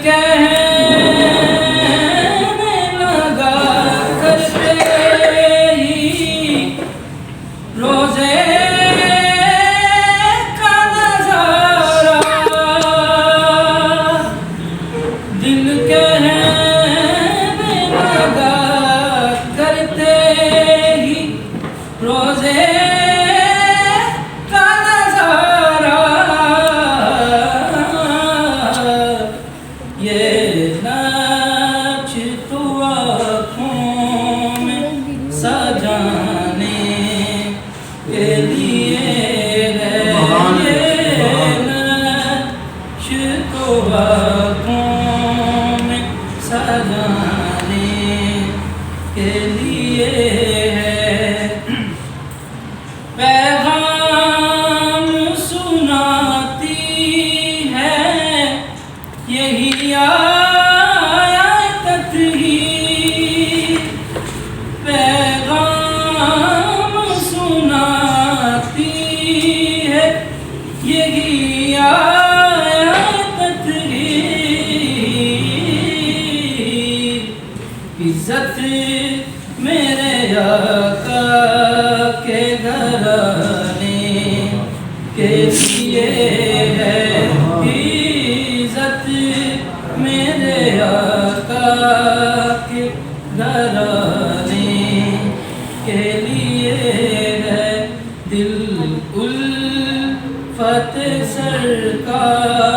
कहने लगा करते ही रोजे का नजारा, दिल कहने लगा करते ही रोजे का नजारा, ये नाच तो आँखों में सजाने के लिए है, ये नाच तो आँखों में सजाने के लिए है। पैगाम सुनाती है यही आयत ही, पैगाम सुनाती है यही आयत ही। इज्जत मेरे आका के घराने के लिए है, इज्जत मेरे आका के घराने के लिए है। दिल उल्फत सरकार